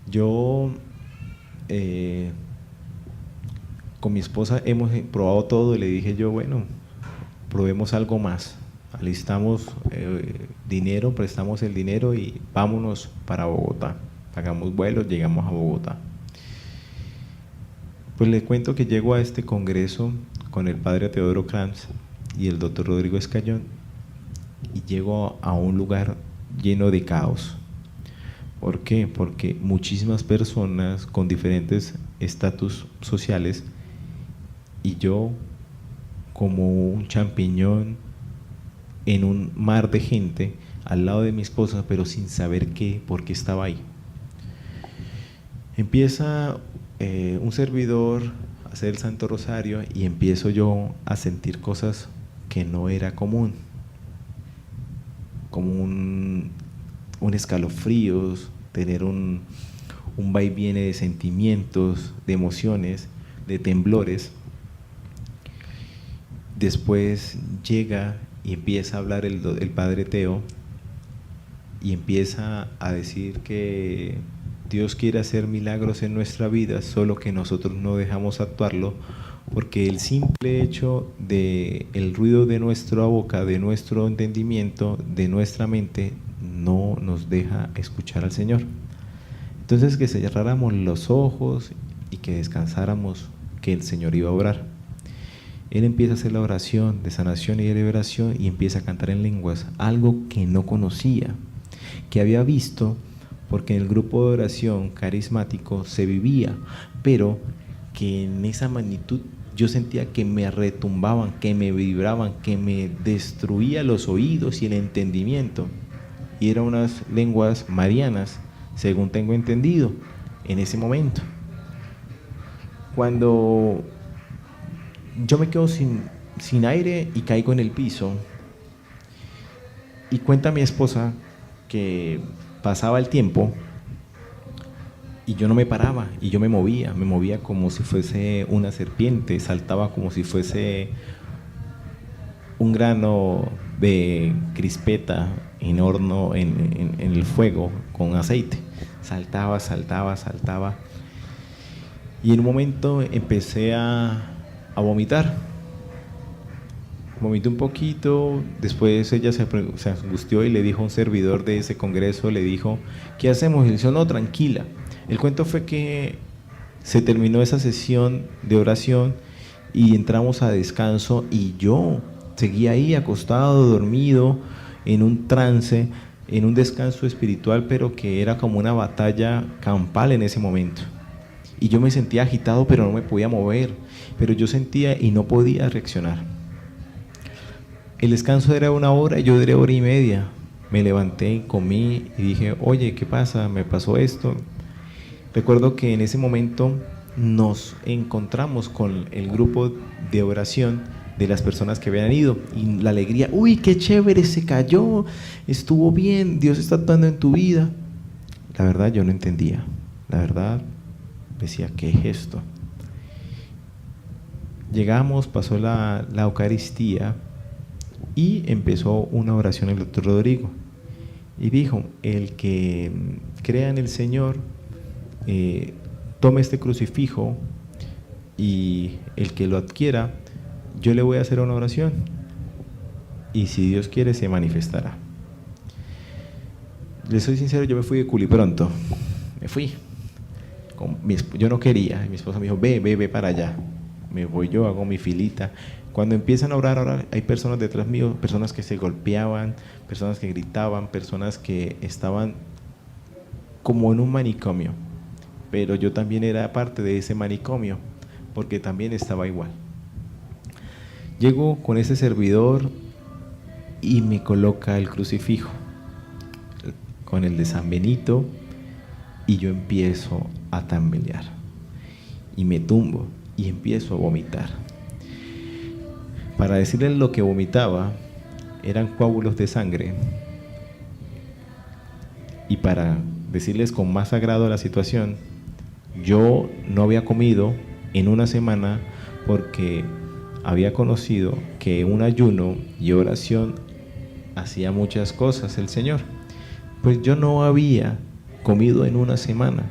Yo con mi esposa hemos probado todo y le dije yo: bueno, probemos algo más. Alistamos dinero, prestamos el dinero y vámonos para Bogotá. Pagamos vuelos, llegamos a Bogotá. Pues le cuento que llego a este congreso con el padre Teodoro Krantz y el doctor Rodrigo Escayón y llego a un lugar lleno de caos. ¿Por qué? Porque muchísimas personas con diferentes estatus sociales y yo como un champiñón en un mar de gente al lado de mi esposa, pero sin saber por qué estaba ahí. Empieza un servidor a hacer el Santo Rosario y empiezo yo a sentir cosas que no era común, como un escalofríos, tener un vaiviene de sentimientos, de emociones, de temblores. Después llega y empieza a hablar el padre Teo y empieza a decir que Dios quiere hacer milagros en nuestra vida, solo que nosotros no dejamos actuarlo, porque el simple hecho de el ruido de nuestra boca, de nuestro entendimiento, de nuestra mente, no nos deja escuchar al Señor. Entonces que cerráramos los ojos y que descansáramos, que el Señor iba a obrar. Él empieza a hacer la oración de sanación y de liberación y empieza a cantar en lenguas, algo que no conocía, que había visto porque en el grupo de oración carismático se vivía, pero que en esa magnitud yo sentía que me retumbaban, que me vibraban, que me destruía los oídos y el entendimiento. Y eran unas lenguas marianas, según tengo entendido, en ese momento. Cuando yo me quedo sin aire y caigo en el piso, y cuenta mi esposa que pasaba el tiempo y yo no me paraba, y yo me movía como si fuese una serpiente, saltaba como si fuese un grano de crispeta en horno, en el fuego con aceite. Saltaba, y en un momento empecé a vomitar. Vomité un poquito, después ella se angustió y le dijo a un servidor de ese congreso, le dijo, ¿qué hacemos? Y le dijo, no, tranquila. El cuento fue que se terminó esa sesión de oración y entramos a descanso, y yo seguía ahí acostado, dormido, en un trance, en un descanso espiritual, pero que era como una batalla campal en ese momento. Y yo me sentía agitado, pero no me podía mover, pero yo sentía y no podía reaccionar. El descanso era 1 hora y yo duré 1 hora y media. Me levanté, comí y dije, oye, ¿qué pasa? Me pasó esto. Recuerdo que en ese momento nos encontramos con el grupo de oración de las personas que habían ido, y la alegría, uy, qué chévere, se cayó, estuvo bien, Dios está actuando en tu vida. La verdad yo no entendía, la verdad decía, ¿qué es esto? Llegamos, pasó la Eucaristía y empezó una oración el doctor Rodrigo y dijo, el que crea en el Señor, tome este crucifijo, y el que lo adquiera, yo le voy a hacer una oración y si Dios quiere se manifestará. Les soy sincero, yo me fui de culipronto, me fui. Yo no quería, y mi esposa me dijo, ve para allá. Me voy yo, hago mi filita. Cuando empiezan a orar, hay personas detrás mío, personas que se golpeaban, personas que gritaban, personas que estaban como en un manicomio, pero yo también era parte de ese manicomio, porque también estaba igual. Llego con ese servidor y me coloca el crucifijo con el de San Benito, y yo empiezo a tambalear y me tumbo y empiezo a vomitar. Para decirles lo que vomitaba, eran coágulos de sangre, y para decirles con más agrado la situación, yo no había comido en 1 semana porque había conocido que un ayuno y oración hacía muchas cosas el Señor. Pues yo no había comido en 1 semana,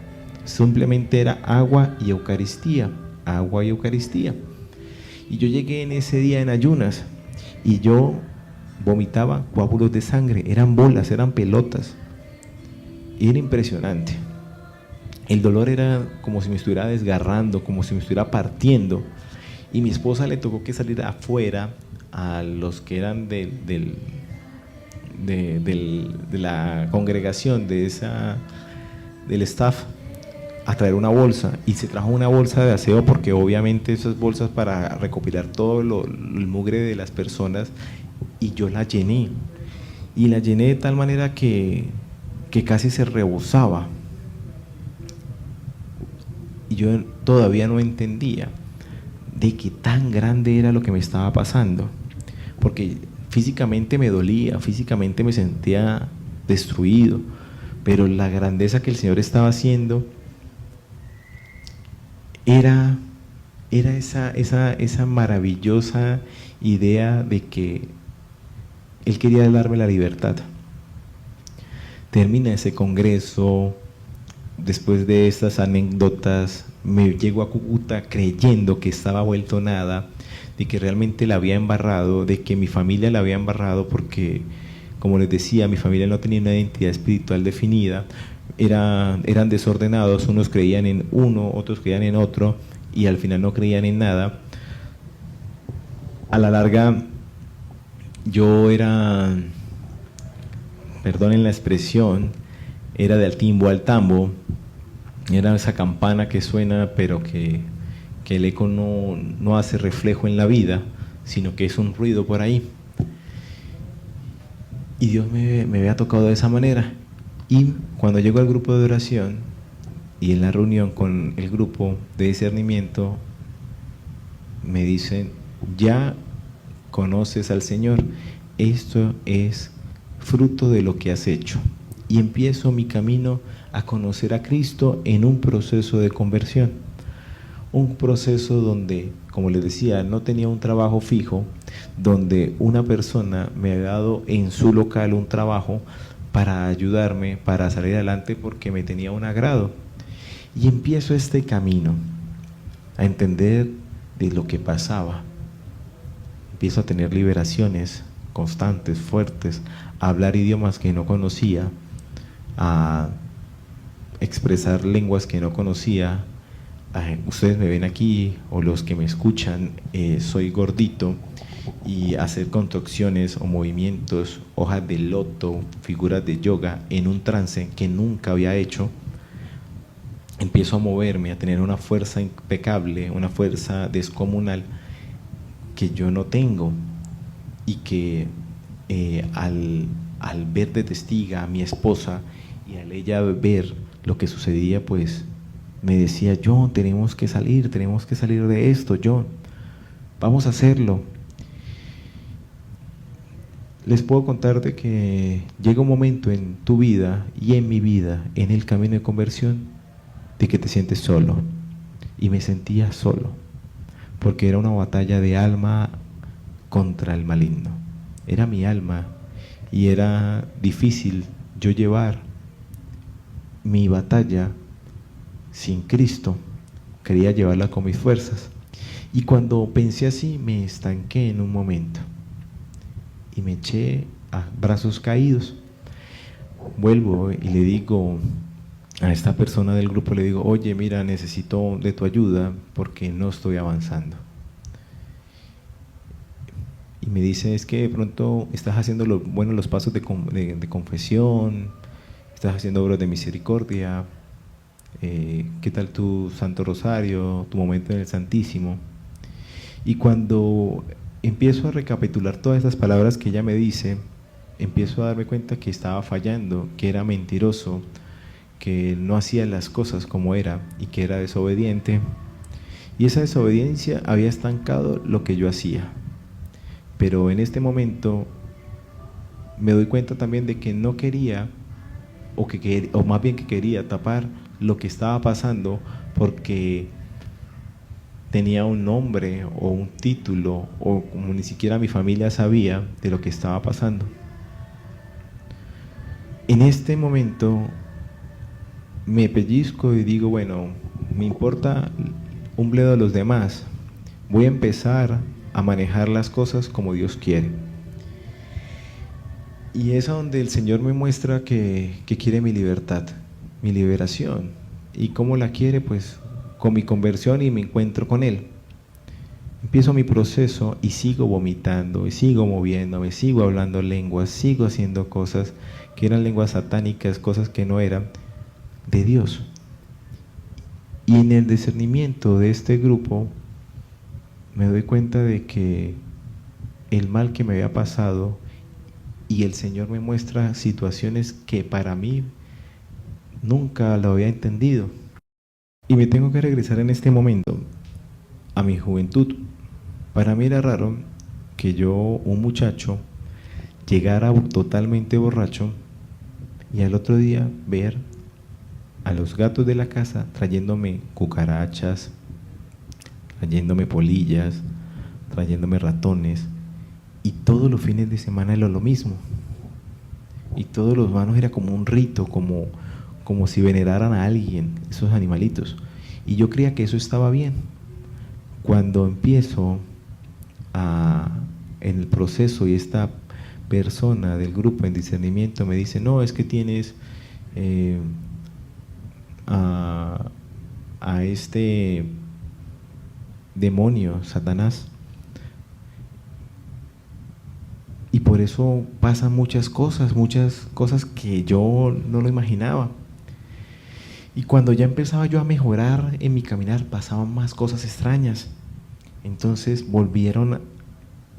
simplemente era agua y Eucaristía, agua y Eucaristía. Y yo llegué en ese día en ayunas y yo vomitaba coágulos de sangre, eran bolas, eran pelotas. Era impresionante. El dolor era como si me estuviera desgarrando, como si me estuviera partiendo. Y mi esposa le tocó que salir afuera a los que eran de la congregación, del staff, a traer una bolsa, y se trajo una bolsa de aseo, porque obviamente esas bolsas para recopilar todo el mugre de las personas, y yo la llené, y la llené de tal manera que casi se rebosaba, y yo todavía no entendía de qué tan grande era lo que me estaba pasando, porque físicamente me dolía, físicamente me sentía destruido, pero la grandeza que el Señor estaba haciendo era esa maravillosa idea de que Él quería darme la libertad. Termina ese congreso, después de estas anécdotas, me llego a Cúcuta creyendo que estaba vuelto nada, de que realmente la había embarrado, de que mi familia la había embarrado, porque, como les decía, mi familia no tenía una identidad espiritual definida, eran desordenados, unos creían en uno, otros creían en otro, y al final no creían en nada. A la larga, yo era, perdonen la expresión, era del timbo al tambo, era esa campana que suena pero que que el eco no hace reflejo en la vida, sino que es un ruido por ahí. Y Dios me había tocado de esa manera. Y cuando llego al grupo de oración y en la reunión con el grupo de discernimiento, me dicen: ya conoces al Señor, esto es fruto de lo que has hecho. Y empiezo mi camino a conocer a Cristo en un proceso de conversión. Un proceso donde, como les decía, no tenía un trabajo fijo, donde una persona me había dado en su local un trabajo para ayudarme, para salir adelante, porque me tenía un agrado. Y empiezo este camino a entender de lo que pasaba. Empiezo a tener liberaciones constantes, fuertes, a hablar idiomas que no conocía, a expresar lenguas que no conocía. Ustedes me ven aquí, o los que me escuchan, soy gordito, y hacer contracciones o movimientos, hojas de loto, figuras de yoga en un trance que nunca había hecho. Empiezo a moverme, a tener una fuerza impecable, una fuerza descomunal que yo no tengo, y que al ver de testiga a mi esposa y al ella ver lo que sucedía, pues me decía: John, tenemos que salir de esto, John, vamos a hacerlo. Les puedo contar de que llega un momento en tu vida y en mi vida, en el camino de conversión, de que te sientes solo. Y me sentía solo, porque era una batalla de alma contra el maligno. Era mi alma, y era difícil yo llevar mi batalla sin Cristo. Quería llevarla con mis fuerzas. Y cuando pensé así, me estanqué en un momento y me eché a brazos caídos. Vuelvo y le digo a esta persona del grupo, le digo: oye, mira, necesito de tu ayuda porque no estoy avanzando. Y me dice: es que de pronto estás haciendo los pasos de confesión, estás haciendo obras de misericordia, ¿qué tal tu Santo Rosario, tu momento en el Santísimo? Y cuando empiezo a recapitular todas estas palabras que ella me dice, empiezo a darme cuenta que estaba fallando, que era mentiroso, que no hacía las cosas como era y que era desobediente. Y esa desobediencia había estancado lo que yo hacía. Pero en este momento me doy cuenta también de que no quería, o más bien que quería tapar lo que estaba pasando, porque tenía un nombre o un título, o como ni siquiera mi familia sabía de lo que estaba pasando. En este momento me pellizco y digo: bueno, me importa un bledo de los demás, voy a empezar a manejar las cosas como Dios quiere. Y es a donde el Señor me muestra que quiere mi libertad, mi liberación. ¿Y cómo la quiere? Pues con mi conversión y me encuentro con Él. Empiezo mi proceso y sigo vomitando, y sigo moviéndome, sigo hablando lenguas, sigo haciendo cosas que eran lenguas satánicas, cosas que no eran de Dios. Y en el discernimiento de este grupo me doy cuenta de que el mal que me había pasado, y el Señor me muestra situaciones que para mí nunca lo había entendido. Y me tengo que regresar en este momento a mi juventud. Para mí era raro que yo, un muchacho, llegara totalmente borracho y al otro día ver a los gatos de la casa trayéndome cucarachas, trayéndome polillas, trayéndome ratones, y todos los fines de semana era lo mismo. Y todos los manos era como un rito, como si veneraran a alguien, esos animalitos. Y yo creía que eso estaba bien. Cuando empiezo en el proceso, y esta persona del grupo en discernimiento me dice: no, es que tienes a este demonio, Satanás, y por eso pasan muchas cosas que yo no lo imaginaba. Y cuando ya empezaba yo a mejorar en mi caminar, pasaban más cosas extrañas. Entonces volvieron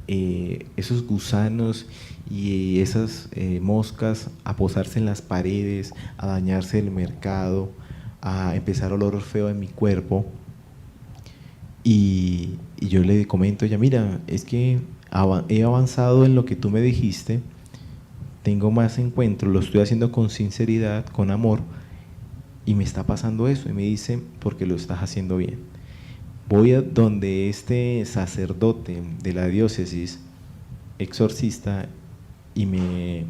esos gusanos y esas moscas a posarse en las paredes, a dañarse el mercado, a empezar olor feo en mi cuerpo. Y yo le comento a ella, mira, es que he avanzado en lo que tú me dijiste, tengo más encuentros, lo estoy haciendo con sinceridad, con amor, y me está pasando eso. Y me dice, porque lo estás haciendo bien. Voy a donde este sacerdote de la diócesis, exorcista, y me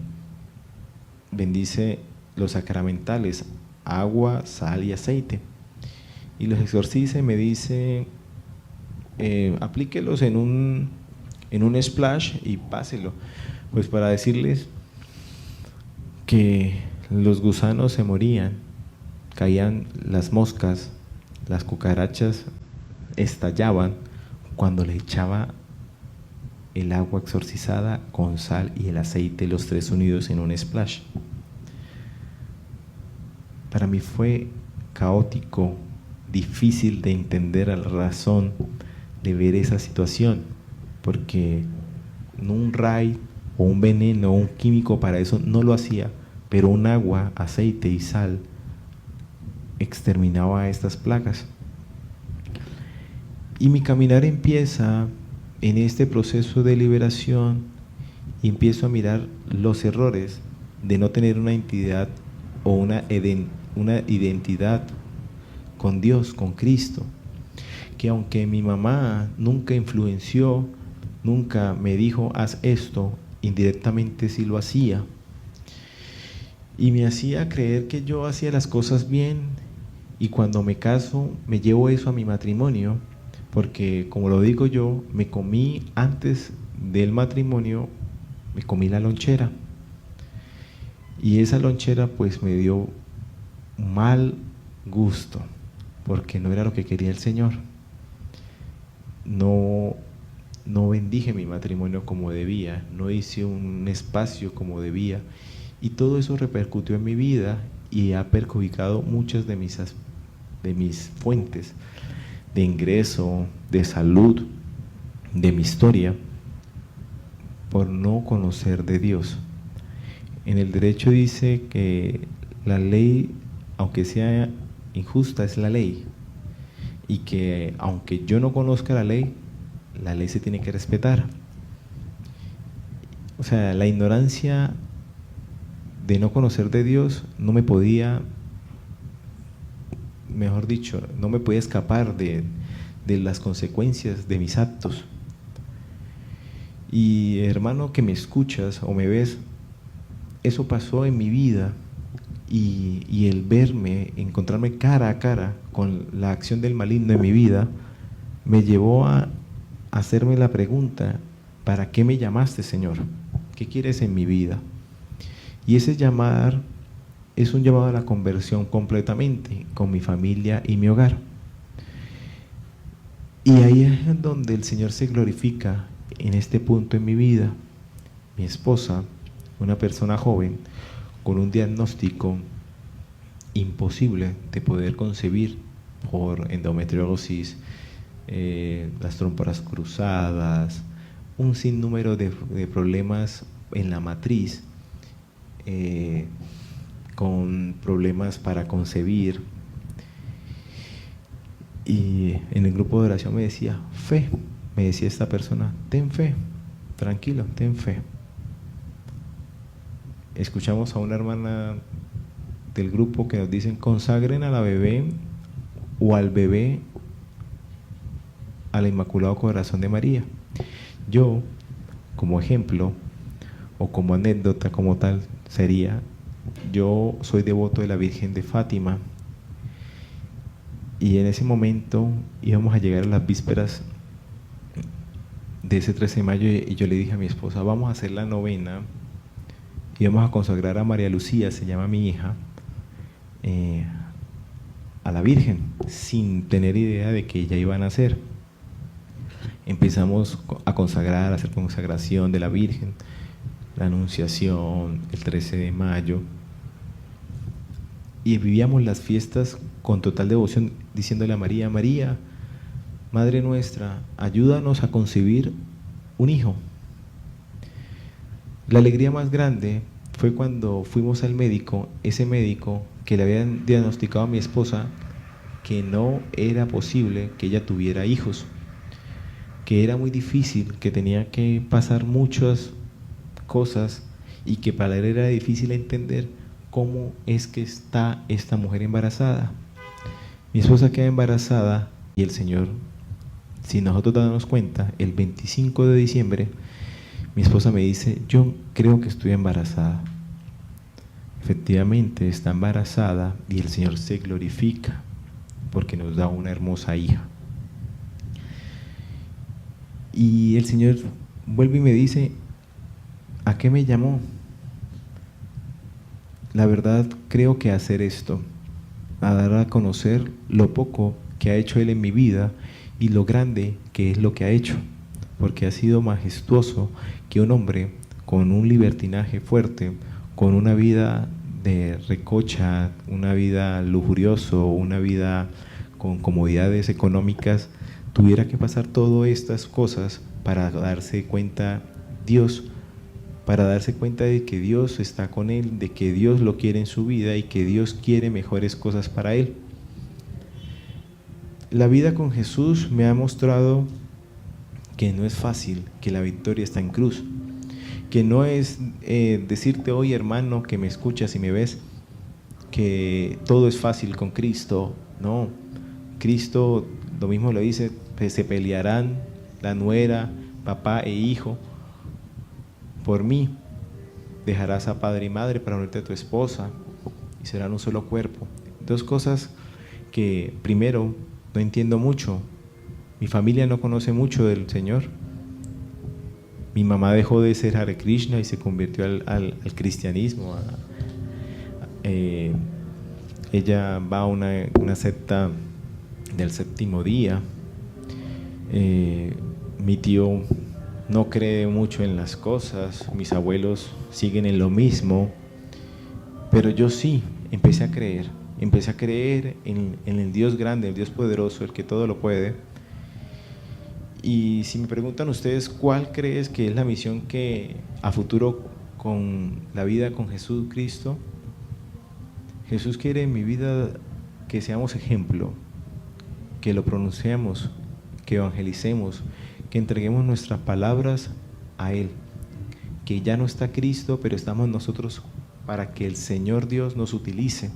bendice los sacramentales, agua, sal y aceite. Y los exorciza y me dice, aplíquelos en un splash y páselo. Pues para decirles que los gusanos se morían, caían las moscas, las cucarachas estallaban cuando le echaba el agua exorcizada con sal y el aceite, los tres unidos en un splash. Para mí fue caótico, difícil de entender a la razón de ver esa situación, porque un ray o un veneno o un químico para eso no lo hacía, pero un agua, aceite y sal exterminaba estas plagas. Y mi caminar empieza en este proceso de liberación y empiezo a mirar los errores de no tener una entidad o una identidad con Dios, con Cristo, que aunque mi mamá nunca influenció, nunca me dijo haz esto, indirectamente sí lo hacía y me hacía creer que yo hacía las cosas bien, y cuando me caso me llevo eso a mi matrimonio, porque como lo digo yo, me comí antes del matrimonio, me comí la lonchera, y esa lonchera pues me dio mal gusto, porque no era lo que quería el Señor. No bendije mi matrimonio como debía, no hice un espacio como debía, y todo eso repercutió en mi vida y ha perjudicado muchas de mis fuentes de ingreso, de salud, de mi historia, por no conocer de Dios. En el derecho dice que la ley, aunque sea injusta, es la ley, y que aunque yo no conozca la ley se tiene que respetar. O sea, la ignorancia de no conocer de Dios no me podía, mejor dicho, no me podía escapar de las consecuencias de mis actos. Y hermano que me escuchas o me ves, eso pasó en mi vida, y el verme, encontrarme cara a cara con la acción del maligno en mi vida, me llevó a hacerme la pregunta, ¿para qué me llamaste, Señor? ¿Qué quieres en mi vida? Y ese llamar es un llamado a la conversión completamente, con mi familia y mi hogar. Y ahí es donde el Señor se glorifica en este punto en mi vida. Mi esposa, una persona joven, con un diagnóstico imposible de poder concebir por endometriosis, las trompas cruzadas, un sinnúmero de problemas en la matriz, con problemas para concebir. Y en el grupo de oración me decía, fe, me decía esta persona, ten fe, tranquilo, ten fe. Escuchamos a una hermana del grupo que nos dicen, consagren a la bebé o al bebé al Inmaculado Corazón de María. Yo, como ejemplo o como anécdota como tal, sería, yo soy devoto de la Virgen de Fátima, y en ese momento íbamos a llegar a las vísperas de ese 13 de mayo y yo le dije a mi esposa, vamos a hacer la novena y vamos a consagrar a María Lucía, se llama mi hija, a la Virgen, sin tener idea de que ella iba a nacer. Empezamos a consagrar, a hacer consagración de la Virgen, la Anunciación, el 13 de mayo. y vivíamos las fiestas con total devoción, diciéndole a María: María, Madre nuestra, ayúdanos a concebir un hijo. La alegría más grande fue cuando fuimos al médico, ese médico que le habían diagnosticado a mi esposa que no era posible que ella tuviera hijos, que era muy difícil, que tenía que pasar muchas cosas y que para él era difícil entender cómo es que está esta mujer embarazada. Mi esposa queda embarazada y el Señor, si nosotros damos cuenta, el 25 de diciembre, mi esposa me dice: yo creo que estoy embarazada. Efectivamente está embarazada y el Señor se glorifica porque nos da una hermosa hija. Y el Señor vuelve y me dice: ¿a qué me llamó? La verdad, creo que hacer esto, a dar a conocer lo poco que ha hecho Él en mi vida y lo grande que es lo que ha hecho, porque ha sido majestuoso que un hombre con un libertinaje fuerte, con una vida de recocha, una vida lujurioso, una vida con comodidades económicas, tuviera que pasar todas estas cosas para darse cuenta Dios, para darse cuenta de que Dios está con él, de que Dios lo quiere en su vida y que Dios quiere mejores cosas para él. La vida con Jesús me ha mostrado que no es fácil, que la victoria está en cruz, que no es decirte hoy, hermano, que me escuchas y me ves, que todo es fácil con Cristo. No, Cristo lo mismo lo dice: se pelearán la nuera, papá e hijo por mí, dejarás a padre y madre para unirte a tu esposa y serán un solo cuerpo. Dos cosas que primero no entiendo mucho. Mi familia no conoce mucho del Señor. Mi mamá dejó de ser Hare Krishna y se convirtió al cristianismo. Ella va a una secta del séptimo día. Mi tío no cree mucho en las cosas, mis abuelos siguen en lo mismo, pero yo sí empecé a creer en el Dios grande, el Dios poderoso, el que todo lo puede. Y si me preguntan ustedes cuál crees que es la misión que a futuro con la vida con Jesucristo, Jesús quiere en mi vida que seamos ejemplo, que lo pronunciemos, que evangelicemos, que entreguemos nuestras palabras a Él, que ya no está Cristo, pero estamos nosotros para que el Señor Dios nos utilice.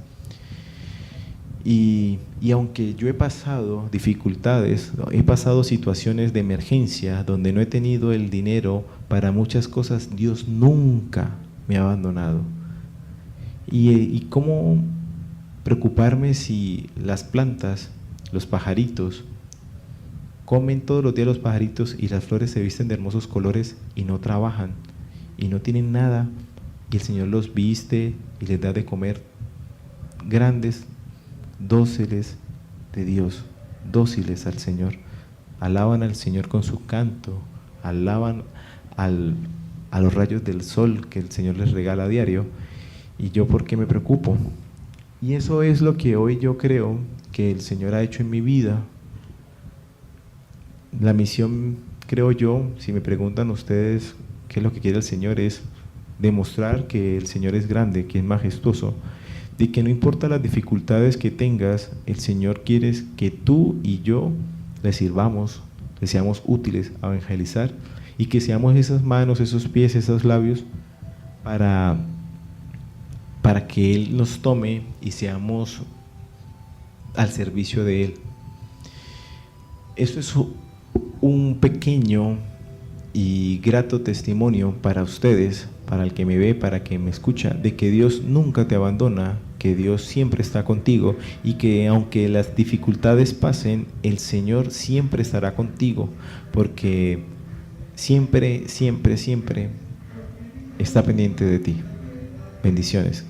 Y aunque yo he pasado dificultades, he pasado situaciones de emergencia donde no he tenido el dinero para muchas cosas, Dios nunca me ha abandonado. ¿Y cómo preocuparme si las plantas, los pajaritos, comen todos los días los pajaritos y las flores se visten de hermosos colores y no trabajan y no tienen nada, y el Señor los viste y les da de comer, grandes, dóciles de Dios, dóciles al Señor, alaban al Señor con su canto, alaban a los rayos del sol que el Señor les regala a diario? ¿Y yo por qué me preocupo? Y eso es lo que hoy yo creo que el Señor ha hecho en mi vida. La misión, creo yo, si me preguntan ustedes qué es lo que quiere el Señor, es demostrar que el Señor es grande, que es majestuoso, de que no importa las dificultades que tengas, el Señor quiere que tú y yo le sirvamos, le seamos útiles a evangelizar y que seamos esas manos, esos pies, esos labios para que Él nos tome y seamos al servicio de Él. Eso es un pequeño y grato testimonio para ustedes, para el que me ve, para el que me escucha, de que Dios nunca te abandona, que Dios siempre está contigo y que aunque las dificultades pasen, el Señor siempre estará contigo, porque siempre, siempre, siempre está pendiente de ti. Bendiciones.